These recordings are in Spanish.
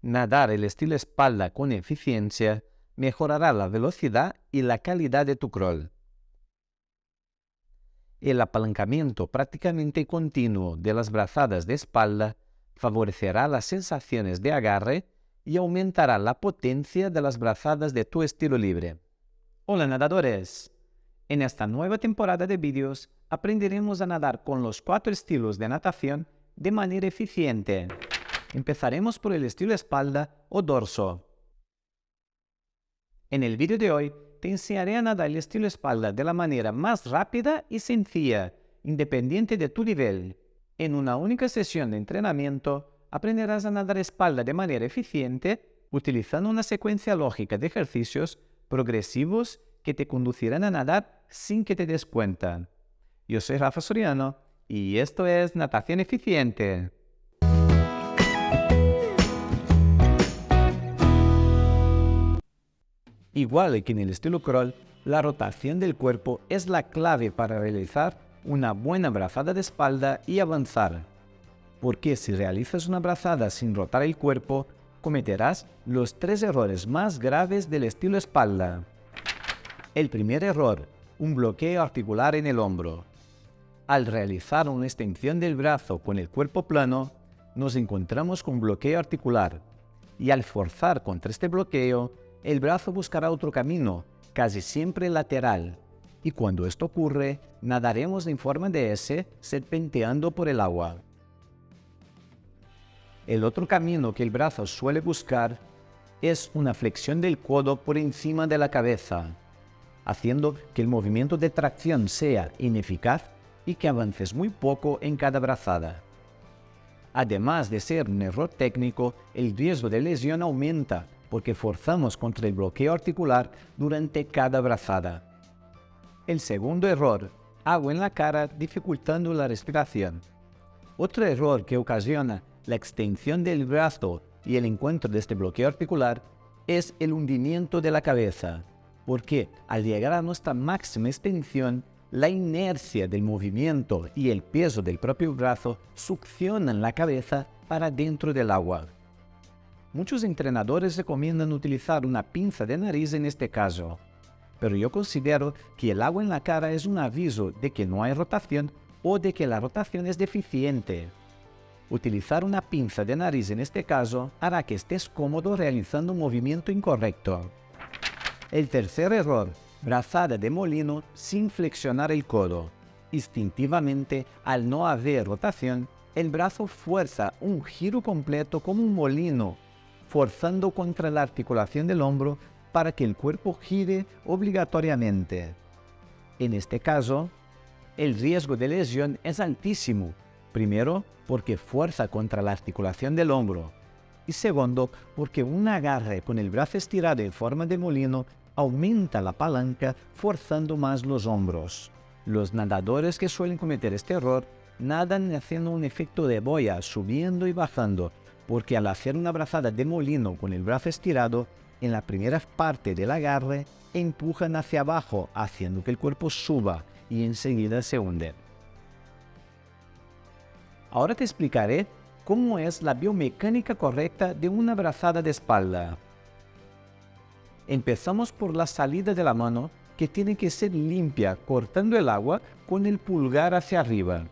Nadar el estilo espalda con eficiencia mejorará la velocidad y la calidad de tu crawl. El apalancamiento prácticamente continuo de las brazadas de espalda favorecerá las sensaciones de agarre y aumentará la potencia de las brazadas de tu estilo libre. Hola nadadores, en esta nueva temporada de vídeos aprenderemos a nadar con los 4 estilos de natación de manera eficiente. Empezaremos por el estilo espalda o dorso. En el vídeo de hoy te enseñaré a nadar el estilo espalda de la manera más rápida y sencilla, independiente de tu nivel. En una única sesión de entrenamiento aprenderás a nadar espalda de manera eficiente utilizando una secuencia lógica de ejercicios progresivos que te conducirán a nadar sin que te des cuenta. Yo soy Rafa Soriano y esto es Natación Eficiente. Igual que en el estilo crawl, la rotación del cuerpo es la clave para realizar una buena brazada de espalda y avanzar. Porque si realizas una brazada sin rotar el cuerpo, cometerás los 3 errores más graves del estilo espalda. El primer error, un bloqueo articular en el hombro. Al realizar una extensión del brazo con el cuerpo plano, nos encontramos con bloqueo articular, y al forzar contra este bloqueo, el brazo buscará otro camino, casi siempre lateral, y cuando esto ocurre, nadaremos en forma de S, serpenteando por el agua. El otro camino que el brazo suele buscar es una flexión del codo por encima de la cabeza, haciendo que el movimiento de tracción sea ineficaz y que avances muy poco en cada brazada. Además de ser un error técnico, el riesgo de lesión aumenta porque forzamos contra el bloqueo articular durante cada brazada. El segundo error, agua en la cara dificultando la respiración. Otro error que ocasiona la extensión del brazo y el encuentro de este bloqueo articular es el hundimiento de la cabeza, porque al llegar a nuestra máxima extensión, la inercia del movimiento y el peso del propio brazo succionan la cabeza para dentro del agua. Muchos entrenadores recomiendan utilizar una pinza de nariz en este caso, pero yo considero que el agua en la cara es un aviso de que no hay rotación o de que la rotación es deficiente. Utilizar una pinza de nariz en este caso hará que estés cómodo realizando un movimiento incorrecto. El tercer error, brazada de molino sin flexionar el codo. Instintivamente, al no haber rotación, el brazo fuerza un giro completo como un molino, forzando contra la articulación del hombro para que el cuerpo gire obligatoriamente. En este caso, el riesgo de lesión es altísimo. Primero, porque fuerza contra la articulación del hombro. Y segundo, porque un agarre con el brazo estirado en forma de molino aumenta la palanca forzando más los hombros. Los nadadores que suelen cometer este error nadan haciendo un efecto de boya, subiendo y bajando, porque al hacer una brazada de molino con el brazo estirado, en la primera parte del agarre empujan hacia abajo, haciendo que el cuerpo suba y enseguida se hunde. Ahora te explicaré cómo es la biomecánica correcta de una brazada de espalda. Empezamos por la salida de la mano, que tiene que ser limpia, cortando el agua con el pulgar hacia arriba.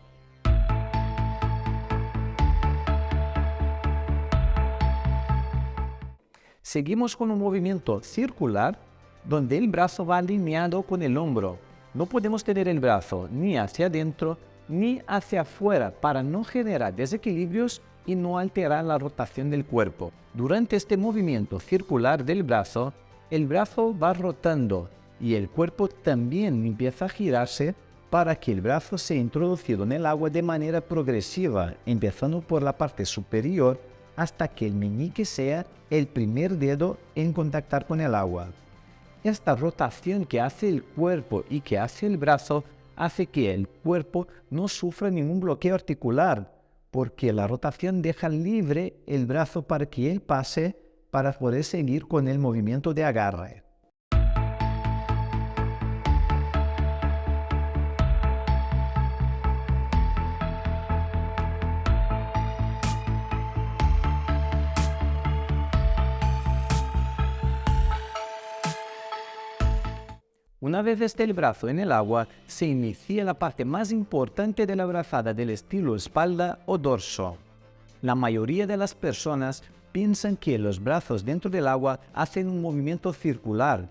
Seguimos con un movimiento circular, donde el brazo va alineado con el hombro. No podemos tener el brazo ni hacia adentro ni hacia afuera para no generar desequilibrios y no alterar la rotación del cuerpo. Durante este movimiento circular del brazo, el brazo va rotando y el cuerpo también empieza a girarse para que el brazo sea introducido en el agua de manera progresiva, empezando por la parte superior hasta que el meñique sea el primer dedo en contactar con el agua. Esta rotación que hace el cuerpo y que hace el brazo hace que el cuerpo no sufra ningún bloqueo articular, porque la rotación deja libre el brazo para que él pase para poder seguir con el movimiento de agarre. Una vez esté el brazo en el agua, se inicia la parte más importante de la brazada del estilo espalda o dorso. La mayoría de las personas piensan que los brazos dentro del agua hacen un movimiento circular.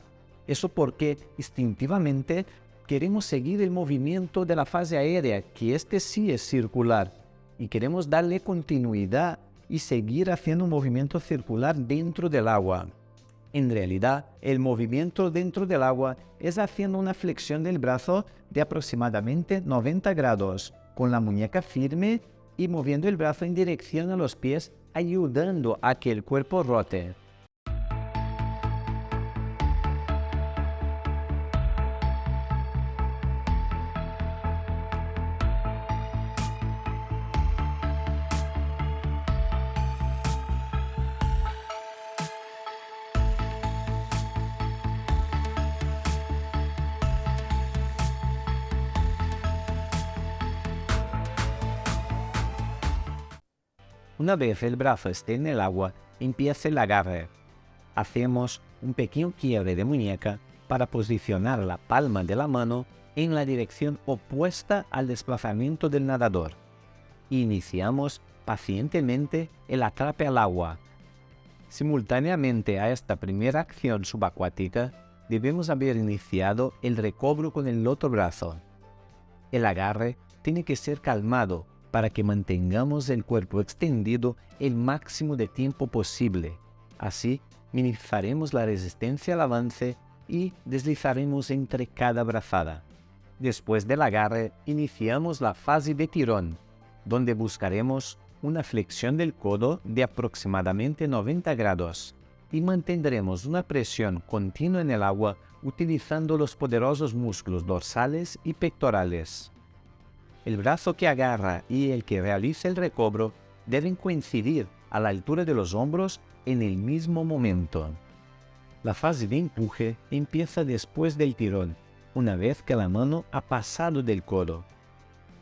Eso porque instintivamente queremos seguir el movimiento de la fase aérea, que este sí es circular, y queremos darle continuidad y seguir haciendo un movimiento circular dentro del agua. En realidad, el movimiento dentro del agua es haciendo una flexión del brazo de aproximadamente 90 grados, con la muñeca firme y moviendo el brazo en dirección a los pies, ayudando a que el cuerpo rote. Una vez el brazo esté en el agua, empieza el agarre. Hacemos un pequeño quiebre de muñeca para posicionar la palma de la mano en la dirección opuesta al desplazamiento del nadador. Iniciamos pacientemente el atrape al agua. Simultáneamente a esta primera acción subacuática, debemos haber iniciado el recobro con el otro brazo. El agarre tiene que ser calmado para que mantengamos el cuerpo extendido el máximo de tiempo posible. Así, minimizaremos la resistencia al avance y deslizaremos entre cada brazada. Después del agarre, iniciamos la fase de tirón, donde buscaremos una flexión del codo de aproximadamente 90 grados y mantendremos una presión continua en el agua utilizando los poderosos músculos dorsales y pectorales. El brazo que agarra y el que realiza el recobro deben coincidir a la altura de los hombros en el mismo momento. La fase de empuje empieza después del tirón, una vez que la mano ha pasado del codo.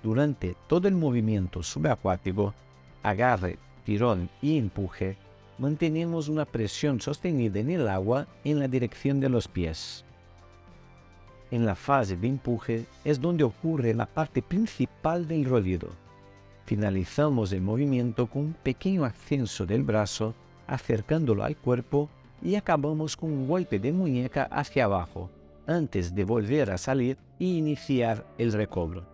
Durante todo el movimiento subacuático, agarre, tirón y empuje, mantenemos una presión sostenida en el agua en la dirección de los pies. En la fase de empuje es donde ocurre la parte principal del rodillo. Finalizamos el movimiento con un pequeño ascenso del brazo, acercándolo al cuerpo y acabamos con un golpe de muñeca hacia abajo, antes de volver a salir y iniciar el recobro.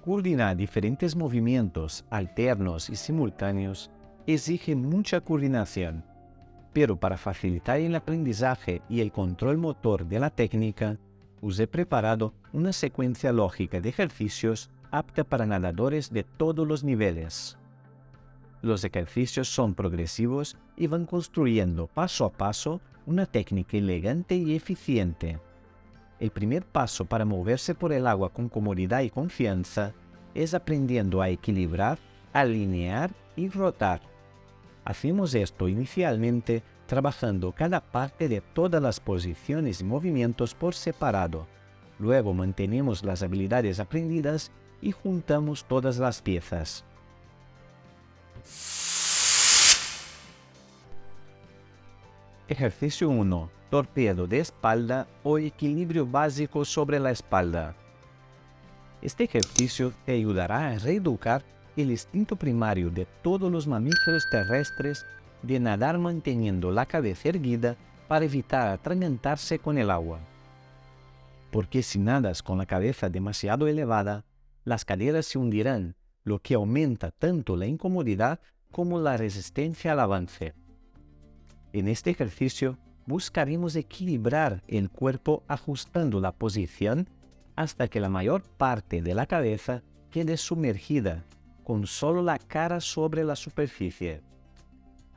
Coordinar diferentes movimientos alternos y simultáneos exige mucha coordinación, pero para facilitar el aprendizaje y el control motor de la técnica, os he preparado una secuencia lógica de ejercicios apta para nadadores de todos los niveles. Los ejercicios son progresivos y van construyendo paso a paso una técnica elegante y eficiente. El primer paso para moverse por el agua con comodidad y confianza es aprendiendo a equilibrar, alinear y rotar. Hacemos esto inicialmente trabajando cada parte de todas las posiciones y movimientos por separado. Luego mantenemos las habilidades aprendidas y juntamos todas las piezas. Ejercicio 1. Torpedo de espalda o equilibrio básico sobre la espalda. Este ejercicio te ayudará a reeducar el instinto primario de todos los mamíferos terrestres de nadar manteniendo la cabeza erguida para evitar atragantarse con el agua. Porque si nadas con la cabeza demasiado elevada, las caderas se hundirán, lo que aumenta tanto la incomodidad como la resistencia al avance. En este ejercicio buscaremos equilibrar el cuerpo ajustando la posición hasta que la mayor parte de la cabeza quede sumergida, con solo la cara sobre la superficie.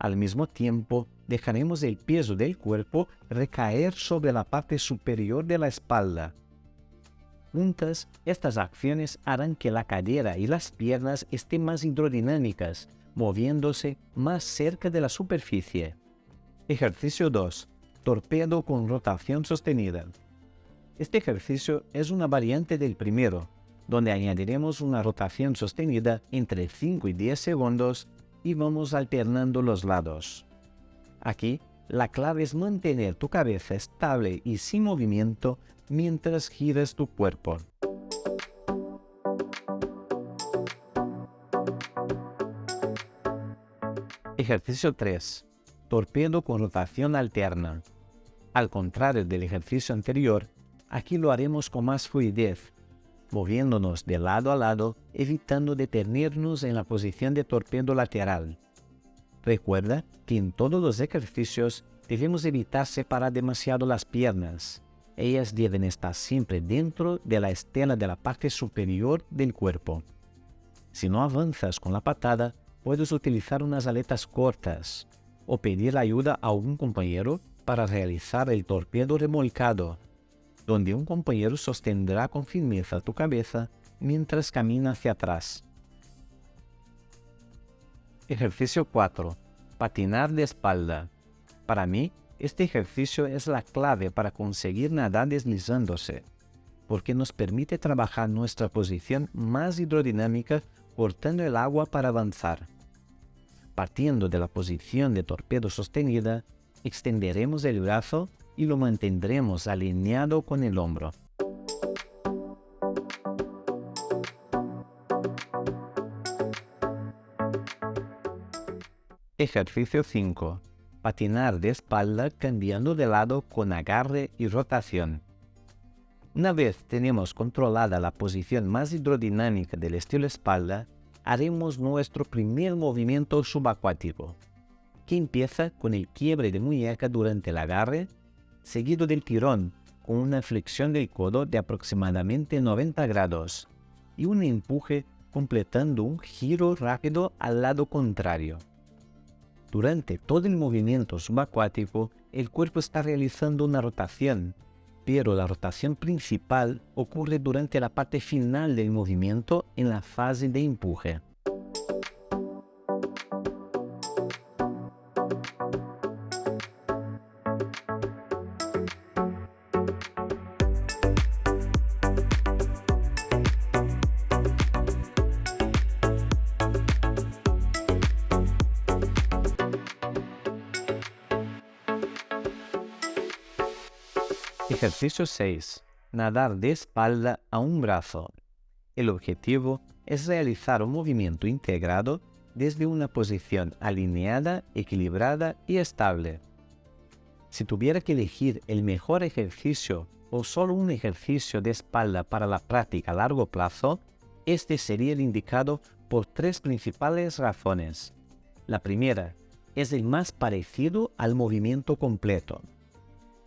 Al mismo tiempo, dejaremos el peso del cuerpo recaer sobre la parte superior de la espalda. Juntas, estas acciones harán que la cadera y las piernas estén más hidrodinámicas, moviéndose más cerca de la superficie. Ejercicio 2. Torpedo con rotación sostenida. Este ejercicio es una variante del primero, donde añadiremos una rotación sostenida entre 5 y 10 segundos y vamos alternando los lados. Aquí La clave es mantener tu cabeza estable y sin movimiento mientras giras tu cuerpo. Ejercicio 3. Torpedo con rotación alterna. Al contrario del ejercicio anterior, aquí lo haremos con más fluidez, moviéndonos de lado a lado, evitando detenernos en la posición de torpedo lateral. Recuerda que en todos los ejercicios debemos evitar separar demasiado las piernas. Ellas deben estar siempre dentro de la estela de la parte superior del cuerpo. Si no avanzas con la patada, puedes utilizar unas aletas cortas o pedir ayuda a un compañero para realizar el torpedo remolcado, donde un compañero sostendrá con firmeza tu cabeza mientras camina hacia atrás. Ejercicio 4. Patinar de espalda. Para mí, este ejercicio es la clave para conseguir nadar deslizándose, porque nos permite trabajar nuestra posición más hidrodinámica cortando el agua para avanzar. Partiendo de la posición de torpedo sostenida, extenderemos el brazo y lo mantendremos alineado con el hombro. Ejercicio 5. Patinar de espalda cambiando de lado con agarre y rotación. Una vez tenemos controlada la posición más hidrodinámica del estilo espalda, haremos nuestro primer movimiento subacuático, que empieza con el quiebre de muñeca durante el agarre, seguido del tirón con una flexión del codo de aproximadamente 90 grados y un empuje completando un giro rápido al lado contrario. Durante todo el movimiento subacuático, el cuerpo está realizando una rotación, pero la rotación principal ocurre durante la parte final del movimiento en la fase de empuje. Ejercicio 6. Nadar de espalda a un brazo. El objetivo es realizar un movimiento integrado desde una posición alineada, equilibrada y estable. Si tuviera que elegir el mejor ejercicio o solo un ejercicio de espalda para la práctica a largo plazo, este sería el indicado por tres principales razones. La primera, es el más parecido al movimiento completo.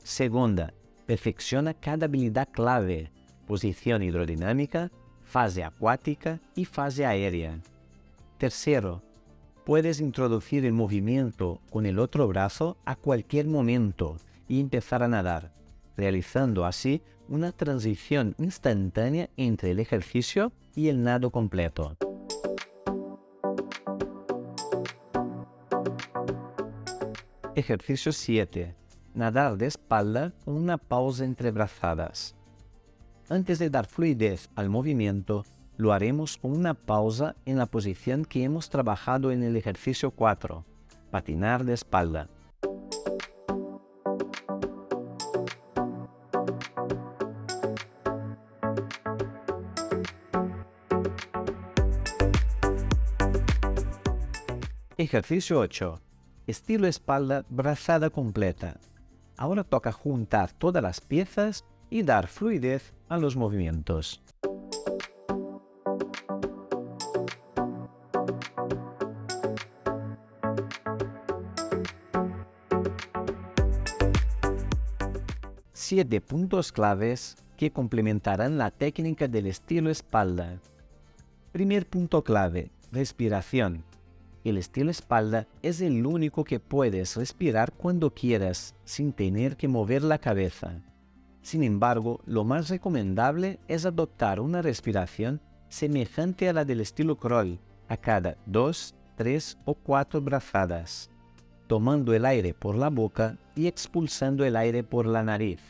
Segunda, perfecciona cada habilidad clave, posición hidrodinámica, fase acuática y fase aérea. Tercero, puedes introducir el movimiento con el otro brazo a cualquier momento y empezar a nadar, realizando así una transición instantánea entre el ejercicio y el nado completo. Ejercicio 7. Nadar de espalda con una pausa entre brazadas. Antes de dar fluidez al movimiento, lo haremos con una pausa en la posición que hemos trabajado en el ejercicio 4, patinar de espalda. Ejercicio 8. Estilo espalda brazada completa. Ahora toca juntar todas las piezas y dar fluidez a los movimientos. Siete puntos claves que complementarán la técnica del estilo espalda. Primer punto clave, respiración. El estilo espalda es el único que puedes respirar cuando quieras, sin tener que mover la cabeza. Sin embargo, lo más recomendable es adoptar una respiración semejante a la del estilo crawl, a cada 2, 3 o 4 brazadas, tomando el aire por la boca y expulsando el aire por la nariz.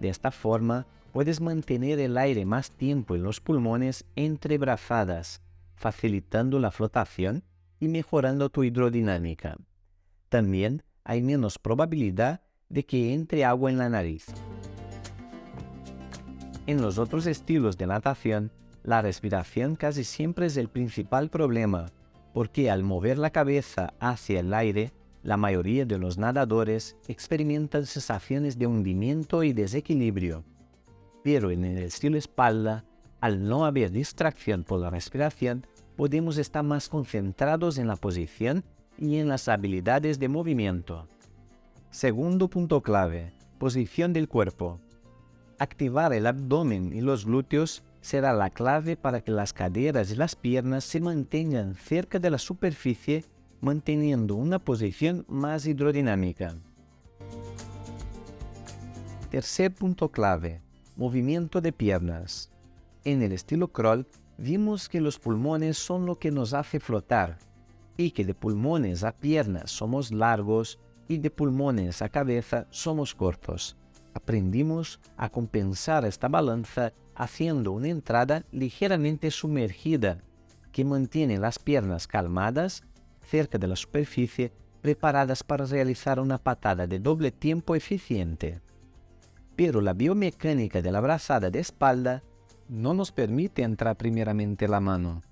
De esta forma, puedes mantener el aire más tiempo en los pulmones entre brazadas, facilitando la flotación y mejorando tu hidrodinámica. También hay menos probabilidad de que entre agua en la nariz. En los otros estilos de natación, la respiración casi siempre es el principal problema, porque al mover la cabeza hacia el aire, la mayoría de los nadadores experimentan sensaciones de hundimiento y desequilibrio. Pero en el estilo espalda, al no haber distracción por la respiración, podemos estar más concentrados en la posición y en las habilidades de movimiento. Segundo punto clave: posición del cuerpo. Activar el abdomen y los glúteos será la clave para que las caderas y las piernas se mantengan cerca de la superficie, manteniendo una posición más hidrodinámica. Tercer punto clave: movimiento de piernas. En el estilo crawl, vimos que los pulmones son lo que nos hace flotar, y que de pulmones a piernas somos largos y de pulmones a cabeza somos cortos. Aprendimos a compensar esta balanza haciendo una entrada ligeramente sumergida, que mantiene las piernas calmadas, cerca de la superficie, preparadas para realizar una patada de doble tiempo eficiente. Pero la biomecánica de la brazada de espalda no nos permite entrar primeramente la mano.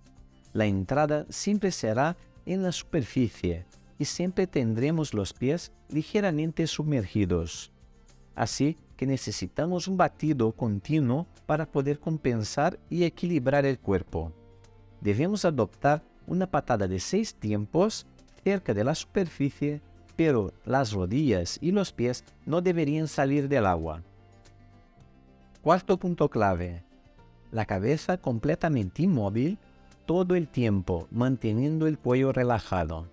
La entrada siempre será en la superficie y siempre tendremos los pies ligeramente sumergidos. Así que necesitamos un batido continuo para poder compensar y equilibrar el cuerpo. Debemos adoptar una patada de 6 tiempos cerca de la superficie, pero las rodillas y los pies no deberían salir del agua. Cuarto punto clave: la cabeza completamente inmóvil todo el tiempo, manteniendo el cuello relajado.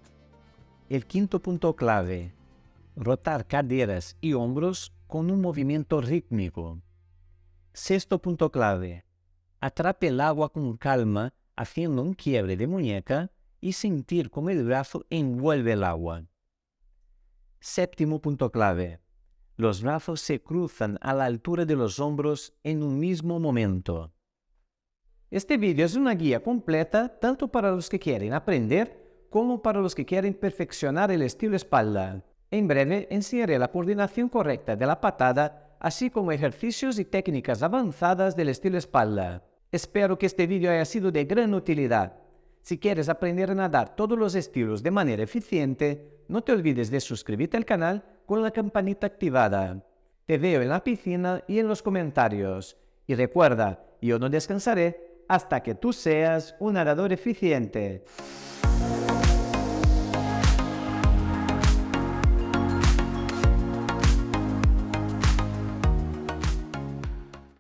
El quinto punto clave: rotar caderas y hombros con un movimiento rítmico. Sexto punto clave: atrape el agua con calma, haciendo un quiebre de muñeca y sentir cómo el brazo envuelve el agua. Séptimo punto clave: los brazos se cruzan a la altura de los hombros en un mismo momento. Este vídeo es una guía completa tanto para los que quieren aprender como para los que quieren perfeccionar el estilo espalda. En breve enseñaré la coordinación correcta de la patada, así como ejercicios y técnicas avanzadas del estilo espalda. Espero que este vídeo haya sido de gran utilidad. Si quieres aprender a nadar todos los estilos de manera eficiente, no te olvides de suscribirte al canal con la campanita activada. Te veo en la piscina y en los comentarios. Y recuerda, yo no descansaré hasta que tú seas un nadador eficiente.